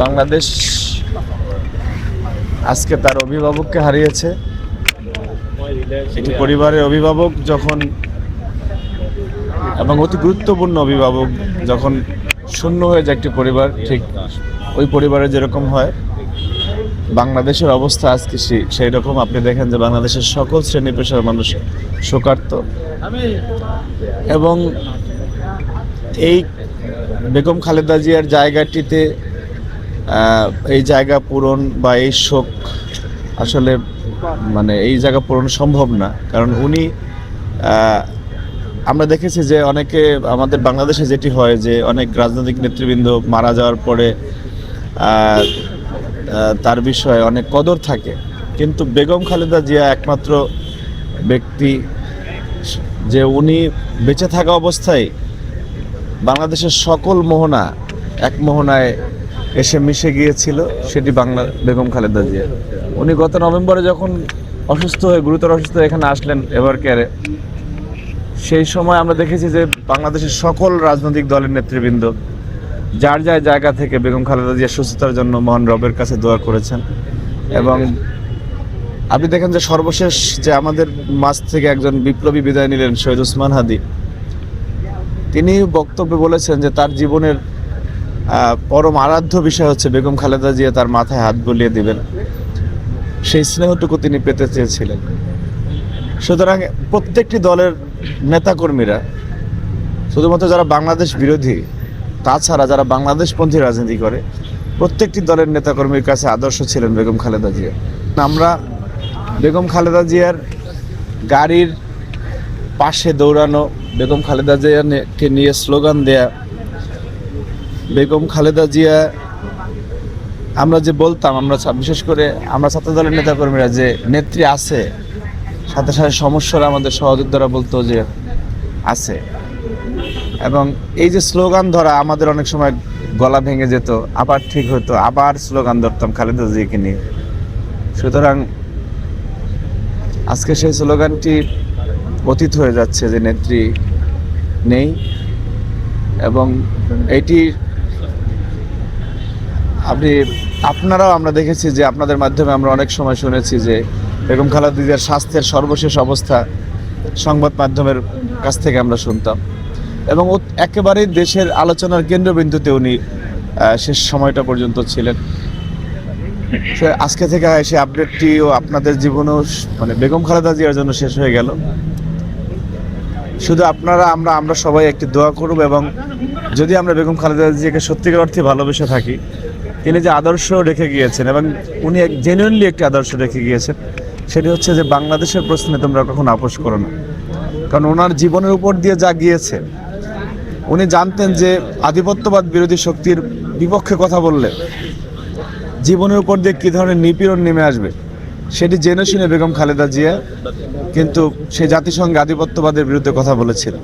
বাংলাদেশ আজকে তার অভিভাবককে হারিয়েছে। একটি পরিবারের অভিভাবক যখন এবং অতি গুরুত্বপূর্ণ অভিভাবক যখন শূন্য হয়ে যায় একটি পরিবার, ঠিক ওই পরিবারে যেরকম হয় বাংলাদেশের অবস্থা আজকে সেই রকম। আপনি দেখেন যে বাংলাদেশের সকল শ্রেণী পেশার মানুষ শোকার্ত এবং এই বেগম খালেদা জিয়ার জায়গাটিতে এই জায়গা পূরণ বা এই শোক আসলে এই জায়গা পূরণ সম্ভব না। কারণ উনি আমরা দেখেছি যে অনেকে আমাদের বাংলাদেশে যেটি হয় যে অনেক রাজনৈতিক নেতৃবৃন্দ মারা যাওয়ার পরে তার বিষয়ে অনেক কদর থাকে, কিন্তু বেগম খালেদা জিয়া একমাত্র ব্যক্তি যে উনি বেঁচে থাকা অবস্থায় বাংলাদেশের সকল মোহনা এক মোহনায় এসে মিশে গিয়েছিল, সেটি বেগম খালেদা জিয়া। উনি গত নভেম্বরে যখন গুরুতর অসুস্থ হয়ে এখানে আসলেন এভার কেয়ারে, সেই সময় আমরা দেখেছি যে বাংলাদেশের সকল রাজনৈতিক দলের নেতৃবৃন্দ যার যার জায়গা থেকে বেগম খালেদা জিয়ার সুস্থতার জন্য মহান রবের কাছে দোয়া করেছেন। এবং আপনি দেখেন যে সর্বশেষ যে আমাদের মাঝ থেকে একজন বিপ্লবী বিদায় নিলেন শহীদ ওসমান হাদি, তিনি বক্তব্যে বলেছেন যে তার জীবনের পরম আরাধ্য বিষয় হচ্ছে বেগম খালেদা জিয়া তার মাথায় হাত বুলিয়ে দিবেন, সেই স্নেহটুকু তিনি পেতে চেয়েছিলেন। সুতরাং প্রত্যেকটি দলের নেতাকর্মীরা, শুধুমাত্র যারা বাংলাদেশ বিরোধী তাছাড়া যারা বাংলাদেশপন্থী রাজনীতি করে, প্রত্যেকটি দলের নেতাকর্মীর কাছে আদর্শ ছিলেন বেগম খালেদা জিয়া। আমরা বেগম খালেদা জিয়ার গাড়ির পাশে দৌড়ানো, বেগম খালেদা জিয়াকে নিয়ে স্লোগান দেয়া, বেগম খালেদা জিয়া আমরা যে বলতাম, আমরা বিশেষ করে আমরা ছাত্র দলের নেতাকর্মীরা যে নেত্রী আছে, সাথে সাথে সমস্যার আমাদের সহযোদ্ধারা বলতো যে আছে। এবং এই যে স্লোগান ধরা আমাদের অনেক সময় গলা ভেঙে যেত, আবার ঠিক হতো, আবার স্লোগান ধরতাম খালেদা জিয়াকে নিয়ে। সুতরাং আজকে সেই স্লোগানটি অতীত হয়ে যাচ্ছে যে নেত্রী নেই। এবং এটি আপনারাও আমরা দেখেছি যে আপনাদের মাধ্যমে আমরা অনেক সময় শুনেছি যে বেগম খালেদা জিয়ার স্বাস্থ্যের সর্বশেষ অবস্থা সংবাদ মাধ্যমের কাছ থেকে আমরা শুনতাম, এবং একেবারেই দেশের আলোচনার কেন্দ্রবিন্দুতে উনি শেষ সময়টা পর্যন্ত ছিলেন। আজকে থেকে সেই আপডেটটিও আপনাদের জীবনেও বেগম খালেদা জিয়ার জন্য শেষ হয়ে গেল। শুধু আমরা সবাই একটি দোয়া করব, এবং যদি আমরা বেগম খালেদা জিয়াকে সত্যিকার অর্থে ভালোবেসে থাকি, তিনি যে আদর্শ রেখে গিয়েছেন এবং উনি জেনুইনলি একটি আদর্শ রেখে গিয়েছেন, সেটি হচ্ছে যে বাংলাদেশের প্রশ্নে তোমরা কখনো আপোষ করো না। কারণ ওনার জীবনের উপর দিয়ে যা গিয়েছে, উনি জানতেন যে আধিপত্যবাদ বিরোধী শক্তির বিপক্ষে কথা বললে জীবনের উপর দিয়ে কী ধরনের নিপীড়ন নেমে আসবে, সেটি জেনে শুনে বেগম খালেদা জিয়া কিন্তু সেই জাতিসংঘে আধিপত্যবাদের বিরুদ্ধে কথা বলেছিলেন।